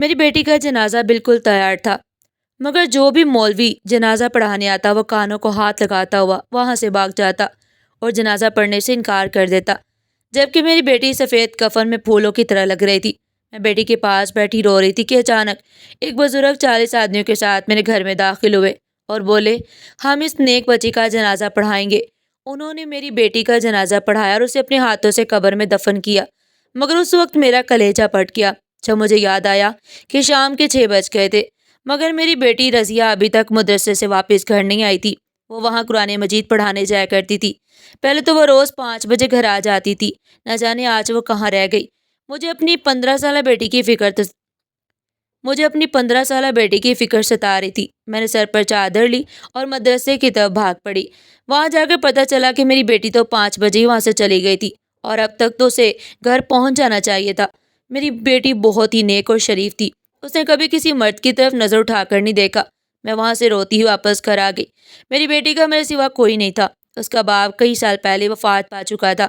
میری بیٹی کا جنازہ بالکل تیار تھا، مگر جو بھی مولوی جنازہ پڑھانے آتا وہ کانوں کو ہاتھ لگاتا ہوا وہاں سے بھاگ جاتا اور جنازہ پڑھنے سے انکار کر دیتا، جبکہ میری بیٹی سفید کفن میں پھولوں کی طرح لگ رہی تھی۔ میں بیٹی کے پاس بیٹھی رو رہی تھی کہ اچانک ایک بزرگ 40 آدمیوں کے ساتھ میرے گھر میں داخل ہوئے اور بولے، ہم اس نیک بچی کا جنازہ پڑھائیں گے۔ انہوں نے میری بیٹی کا جنازہ پڑھایا اور اسے اپنے ہاتھوں سے قبر میں دفن کیا، مگر اس وقت میرا کلیجہ پھٹ گیا جب مجھے یاد آیا کہ شام کے 6 بج گئے تھے، مگر میری بیٹی رضیہ ابھی تک مدرسے سے واپس گھر نہیں آئی تھی۔ وہ وہاں قرآن مجید پڑھانے جایا کرتی تھی۔ پہلے تو وہ روز 5 بجے گھر آ جاتی تھی، نہ جانے آج وہ کہاں رہ گئی۔ مجھے اپنی 15 سالہ بیٹی کی فکر ستا رہی تھی۔ میں نے سر پر چادر لی اور مدرسے کی طرف بھاگ پڑی۔ وہاں جا کر پتہ چلا کہ میری بیٹی تو 5 بجے ہی وہاں سے چلی گئی تھی اور اب تک تو اسے گھر پہنچ جانا چاہیے تھا۔ میری بیٹی بہت ہی نیک اور شریف تھی، اس نے کبھی کسی مرد کی طرف نظر اٹھا کر نہیں دیکھا۔ میں وہاں سے روتی ہی واپس گھر آ گئی۔ میری بیٹی کا میرے سوا کوئی نہیں تھا، اس کا باپ کئی سال پہلے وفات پا چکا تھا۔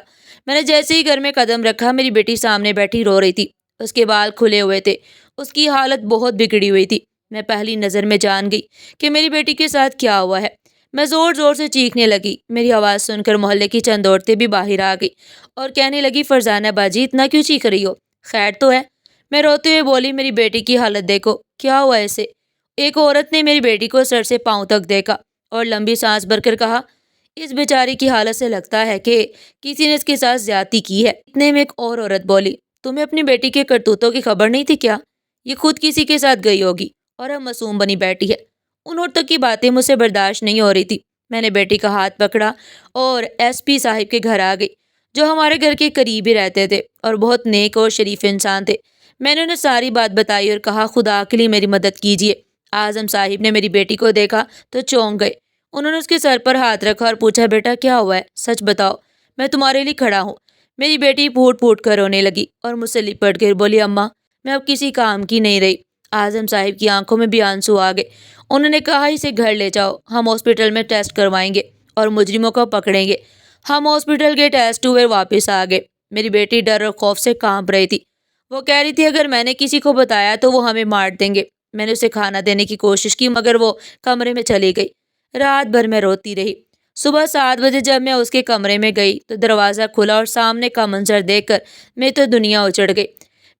میں نے جیسے ہی گھر میں قدم رکھا میری بیٹی سامنے بیٹھی رو رہی تھی، اس کے بال کھلے ہوئے تھے، اس کی حالت بہت بگڑی ہوئی تھی۔ میں پہلی نظر میں جان گئی کہ میری بیٹی کے ساتھ کیا ہوا ہے۔ میں زور زور سے چیخنے لگی۔ میری آواز سن کر محلے کی چند عورتیں بھی باہر آ گئی اور کہنے لگی، فرزانہ باجی اتنا کیوں چیخ رہی ہو، خیر تو ہے؟ میں روتے ہوئے بولی، میری بیٹی کی حالت دیکھو، کیا ہوا اسے؟ ایک عورت نے میری بیٹی کو سر سے پاؤں تک دیکھا اور لمبی سانس بھر کر کہا، اس بیچاری کی حالت سے لگتا ہے کہ کسی نے اس کے ساتھ زیادتی کی ہے۔ اتنے میں ایک اور عورت بولی، تمہیں اپنی بیٹی کے کرتوتوں کی خبر نہیں تھی کیا؟ یہ خود کسی کے ساتھ گئی ہوگی اور اب معصوم بنی بیٹھی ہے۔ ان عورتوں کی باتیں مجھ سے برداشت نہیں ہو رہی تھی۔ میں نے بیٹی کا ہاتھ پکڑا اور ایس پی صاحب کے گھر آ گئی، جو ہمارے گھر کے قریب ہی رہتے تھے اور بہت نیک اور شریف انسان تھے۔ میں نے انہیں ساری بات بتائی اور کہا، خدا کے لیے میری مدد کیجیے۔ اعظم صاحب نے میری بیٹی کو دیکھا تو چونک گئے۔ انہوں نے اس کے سر پر ہاتھ رکھا اور پوچھا، بیٹا کیا ہوا ہے، سچ بتاؤ، میں تمہارے لیے کھڑا ہوں۔ میری بیٹی پھوٹ پھوٹ کر رونے لگی اور مجھ سے لپٹ کر بولی، اماں میں اب کسی کام کی نہیں رہی۔ اعظم صاحب کی آنکھوں میں بھی آنسو آ گئے۔ انہوں نے کہا، اسے گھر لے جاؤ، ہم ہاسپٹل میں ٹیسٹ کروائیں گے اور مجرموں کو پکڑیں گے۔ ہم ہاسپٹل کے ٹیسٹ ہوئے واپس آ گئے۔ میری بیٹی ڈر اور خوف سے کانپ رہی تھی۔ وہ کہہ رہی تھی، اگر میں نے کسی کو بتایا تو وہ ہمیں مار دیں گے۔ میں نے اسے کھانا دینے کی کوشش کی مگر وہ کمرے میں چلی گئی۔ رات بھر میں روتی رہی۔ صبح 7 بجے جب میں اس کے کمرے میں گئی تو دروازہ کھلا اور سامنے کا منظر دیکھ کر میری تو دنیا اجڑ گئی۔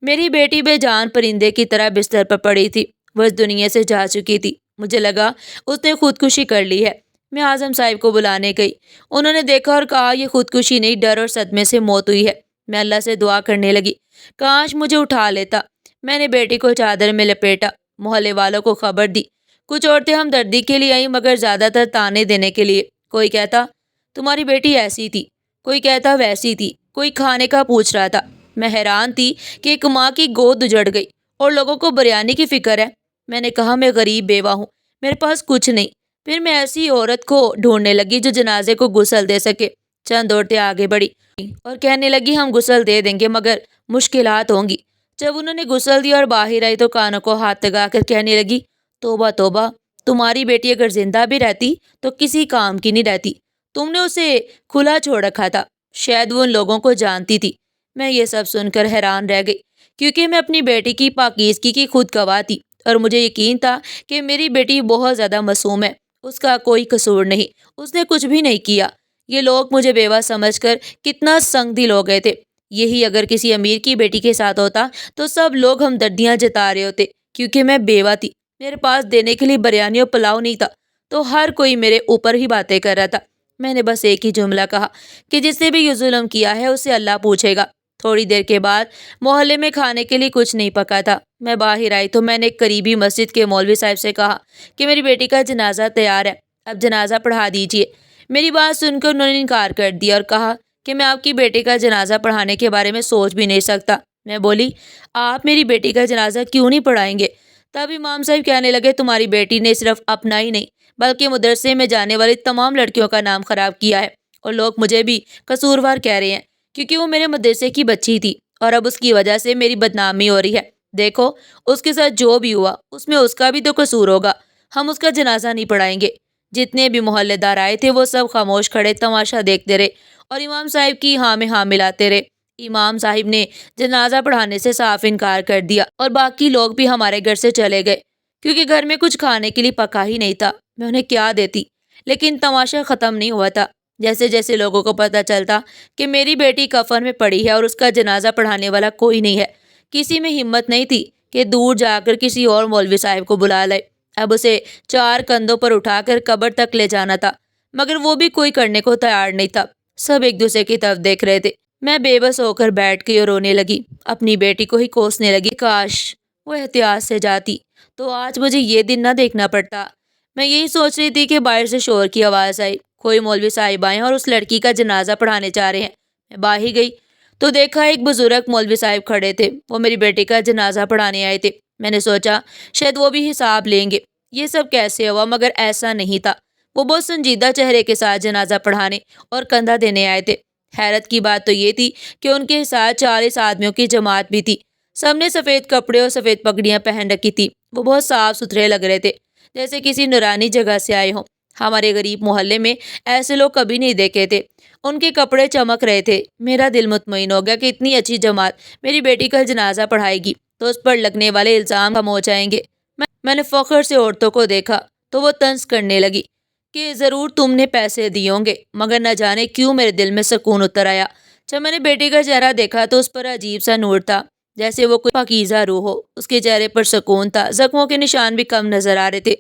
میری بیٹی بے جان پرندے کی طرح بستر پر پڑی تھی، وہ اس دنیا سے جا چکی تھی۔ مجھے لگا اس نے خودکشی کر لی ہے۔ میں اعظم صاحب کو بلانے گئی۔ انہوں نے دیکھا اور کہا، یہ خودکشی نہیں، ڈر اور صدمے سے موت ہوئی ہے۔ میں اللہ سے دعا کرنے لگی، کاش مجھے اٹھا لیتا۔ میں نے بیٹی کو چادر میں لپیٹا، محلے والوں کو خبر دی۔ کچھ عورتیں ہمدردی کے لیے آئیں مگر زیادہ تر تانے دینے کے لیے۔ کوئی کہتا تمہاری بیٹی ایسی تھی، کوئی کہتا ویسی تھی، کوئی کھانے کا پوچھ رہا تھا۔ میں حیران تھی کہ ایک ماں کی گود اجڑ گئی اور لوگوں کو بریانی کی فکر ہے۔ میں نے کہا، میں غریب بیوہ ہوں، میرے پاس کچھ نہیں۔ پھر میں ایسی عورت کو ڈھونڈنے لگی جو جنازے کو غسل دے سکے۔ چند عورتیں آگے بڑھی اور کہنے لگی، ہم غسل دے دیں گے مگر مشکلات ہوں گی۔ جب انہوں نے غسل دیا اور باہر آئی تو کانوں کو ہاتھ لگا کر کہنے لگی، توبہ توبہ، تمہاری بیٹی اگر زندہ بھی رہتی تو کسی کام کی نہیں رہتی۔ تم نے اسے کھلا چھوڑ رکھا تھا، شاید وہ ان لوگوں کو جانتی تھی۔ میں یہ سب سن کر حیران رہ گئی، کیونکہ میں اپنی بیٹی کی پاکیزگی کی خود گواہ تھی اور مجھے یقین تھا کہ میری بیٹی بہت زیادہ معصوم ہے، اس کا کوئی قصور نہیں، اس نے کچھ بھی نہیں کیا۔ یہ لوگ مجھے بیوہ سمجھ کر کتنا سنگ دل ہو گئے تھے۔ یہی اگر کسی امیر کی بیٹی کے ساتھ ہوتا تو سب لوگ ہمدردیاں جتا رہے ہوتے، کیونکہ میں بیوہ تھی، میرے پاس دینے کے لیے بریانی اور پلاؤ نہیں تھا، تو ہر کوئی میرے اوپر ہی باتیں کر رہا تھا۔ میں نے بس ایک ہی جملہ کہا کہ جس نے بھی یہ ظلم کیا ہے اسے اللہ پوچھے گا۔ تھوڑی دیر کے بعد محلے میں کھانے کے لیے کچھ نہیں پکا تھا۔ میں باہر آئی تو میں نے ایک قریبی مسجد کے مولوی صاحب سے کہا کہ میری بیٹی کا جنازہ تیار ہے، اب جنازہ پڑھا دیجیے۔ میری بات سن کر انہوں نے انکار کر دیا اور کہا کہ میں آپ کی بیٹی کا جنازہ پڑھانے کے بارے میں سوچ بھی نہیں سکتا۔ میں بولی، آپ میری بیٹی کا جنازہ کیوں نہیں پڑھائیں گے؟ تب امام صاحب کہنے لگے، تمہاری بیٹی نے صرف اپنا ہی نہیں بلکہ مدرسے میں جانے والی تمام لڑکیوں کا نام خراب کیا ہے، اور لوگ مجھے بھی قصوروار کہہ رہے ہیں، کیونکہ وہ میرے مدرسے کی بچی تھی اور اب اس کی وجہ سے میری بدنامی ہو رہی ہے۔ دیکھو اس کے ساتھ جو بھی ہوا اس میں اس کا بھی تو قصور ہوگا، ہم اس کا جنازہ نہیں پڑھائیں گے۔ جتنے بھی محلے دار آئے تھے وہ سب خاموش کھڑے تماشا دیکھتے رہے اور امام صاحب کی ہاں میں ہاں ملاتے رہے۔ امام صاحب نے جنازہ پڑھانے سے صاف انکار کر دیا اور باقی لوگ بھی ہمارے گھر سے چلے گئے کیونکہ گھر میں کچھ کھانے کے لیے پکا ہی نہیں تھا۔ میں انہیں کیا دیتی؟ لیکن تماشا ختم نہیں ہوا تھا۔ جیسے جیسے لوگوں کو پتہ چلتا کہ میری بیٹی کفن میں پڑی ہے اور اس کا جنازہ پڑھانے والا کوئی نہیں ہے، کسی میں ہمت نہیں تھی کہ دور جا کر کسی اور مولوی صاحب کو بلا لائے۔ اب اسے 4 کندھوں پر اٹھا کر قبر تک لے جانا تھا، مگر وہ بھی کوئی کرنے کو تیار نہیں تھا۔ سب ایک دوسرے کی طرف دیکھ رہے تھے۔ میں بے بس ہو کر بیٹھ گئی اور رونے لگی، اپنی بیٹی کو ہی کوسنے لگی۔ کاش وہ احتیاط سے جاتی تو آج مجھے یہ دن نہ دیکھنا پڑتا۔ میں یہی سوچ رہی تھی کہ باہر سے شور کی آواز آئی، کوئی مولوی صاحب آئے اور اس لڑکی کا جنازہ پڑھانے جا رہے ہیں۔ میں باہر گئی تو دیکھا ایک بزرگ مولوی صاحب کھڑے تھے، وہ میری بیٹی کا جنازہ پڑھانے آئے تھے۔ میں نے سوچا شاید وہ بھی حساب لیں گے، یہ سب کیسے ہوا، مگر ایسا نہیں تھا۔ وہ بہت سنجیدہ چہرے کے ساتھ جنازہ پڑھانے اور کندھا دینے آئے تھے۔ حیرت کی بات تو یہ تھی کہ ان کے ساتھ 40 آدمیوں کی جماعت بھی تھی۔ سب نے سفید کپڑے اور سفید پگڑیاں پہن رکھی تھی۔ وہ بہت صاف ستھرے لگ رہے تھے، جیسے کسی نورانی جگہ سے آئے ہوں۔ ہمارے غریب محلے میں ایسے لوگ کبھی نہیں دیکھے تھے۔ ان کے کپڑے چمک رہے تھے۔ میرا دل مطمئن ہو گیا کہ اتنی اچھی جماعت میری بیٹی کا جنازہ پڑھائے گی تو اس پر لگنے والے الزام کم ہو جائیں گے۔ میں نے فخر سے عورتوں کو دیکھا تو وہ طنز کرنے لگی کہ ضرور تم نے پیسے دیے ہوں گے، مگر نہ جانے کیوں میرے دل میں سکون اتر آیا۔ جب میں نے بیٹی کا چہرہ دیکھا تو اس پر عجیب سا نور تھا، جیسے وہ کوئی پاکیزہ روح ہو۔ اس کے چہرے پر سکون تھا، زخموں کے نشان بھی کم نظر آ رہے تھے۔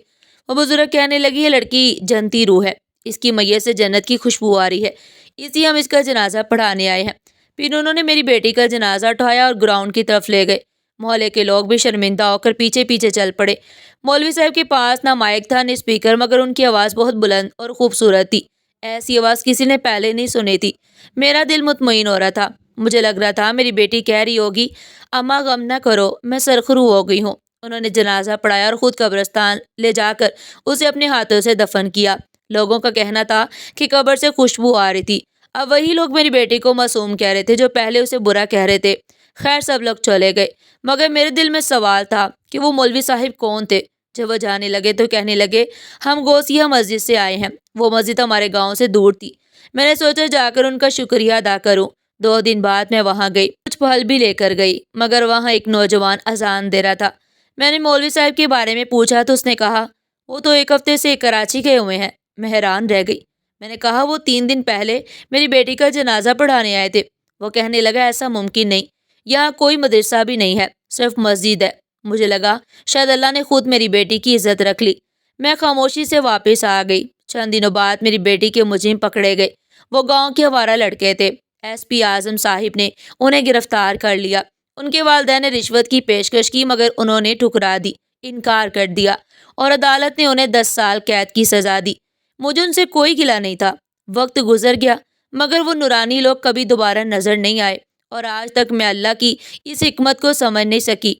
وہ بزرگ کہنے لگی، یہ لڑکی جنتی روح ہے، اس کی میت سے جنت کی خوشبو آ رہی ہے، اسی ہم اس کا جنازہ پڑھانے آئے ہیں۔ پھر انہوں نے میری بیٹی کا جنازہ اٹھایا اور گراؤنڈ کی طرف لے گئے۔ محلے کے لوگ بھی شرمندہ ہو کر پیچھے پیچھے چل پڑے۔ مولوی صاحب کے پاس نہ مائک تھا نہ اسپیکر، مگر ان کی آواز بہت بلند اور خوبصورت تھی۔ ایسی آواز کسی نے پہلے نہیں سنی تھی۔ میرا دل مطمئن ہو رہا تھا۔ مجھے لگ رہا تھا میری بیٹی کہہ رہی ہوگی، اماں غم نہ کرو، میں سرخرو ہو گئی ہوں۔ انہوں نے جنازہ پڑھایا اور خود قبرستان لے جا کر اسے اپنے ہاتھوں سے دفن کیا۔ لوگوں کا کہنا تھا کہ قبر سے خوشبو آ رہی تھی۔ اب وہی لوگ میری بیٹی کو معصوم کہہ رہے تھے جو پہلے اسے برا کہہ رہے تھے۔ خیر سب لوگ چلے گئے، مگر میرے دل میں سوال تھا کہ وہ مولوی صاحب کون تھے۔ جب وہ جانے لگے تو کہنے لگے، ہم غوثیہ مسجد سے آئے ہیں، وہ مسجد ہمارے گاؤں سے دور تھی۔ میں نے سوچا جا کر ان کا شکریہ ادا کروں۔ 2 دن بعد میں وہاں گئی، کچھ پھل بھی لے کر گئی، مگر وہاں ایک نوجوان اذان دے رہا تھا۔ میں نے مولوی صاحب کے بارے میں پوچھا تو اس نے کہا، وہ تو 1 ہفتے سے کراچی گئے ہوئے ہیں۔ میں حیران رہ گئی۔ میں نے کہا، وہ 3 دن پہلے میری بیٹی کا جنازہ پڑھانے آئے تھے۔ وہ کہنے لگا، ایسا ممکن نہیں، یہاں کوئی مدرسہ بھی نہیں ہے، صرف مسجد ہے۔ مجھے لگا شاید اللہ نے خود میری بیٹی کی عزت رکھ لی۔ میں خاموشی سے واپس آ گئی۔ چند دنوں بعد میری بیٹی کے مجرم پکڑے گئے۔ وہ گاؤں کے آوارہ لڑکے تھے۔ ایس پی اعظم صاحب نے انہیں گرفتار کر لیا۔ ان کے والدین نے رشوت کی پیشکش کی، مگر انہوں نے ٹھکرا دی، انکار کر دیا، اور عدالت نے انہیں 10 سال قید کی سزا دی۔ مجھے ان سے کوئی گلہ نہیں تھا۔ وقت گزر گیا، مگر وہ نورانی لوگ کبھی دوبارہ نظر نہیں آئے، اور آج تک میں اللہ کی اس حکمت کو سمجھ نہیں سکی۔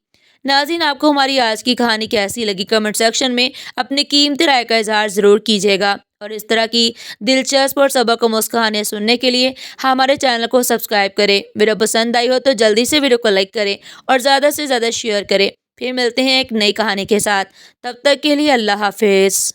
ناظرین، آپ کو ہماری آج کی کہانی کیسی لگی؟ کمنٹ سیکشن میں اپنے قیمتی رائے کا اظہار ضرور کیجیے گا، اور اس طرح کی دلچسپ اور سبق آموز کہانیاں سننے کے لیے ہمارے چینل کو سبسکرائب کریں۔ ویڈیو پسند آئی ہو تو جلدی سے ویڈیو کو لائک کریں اور زیادہ سے زیادہ شیئر کریں۔ پھر ملتے ہیں ایک نئی کہانی کے ساتھ، تب تک کے لیے اللہ حافظ۔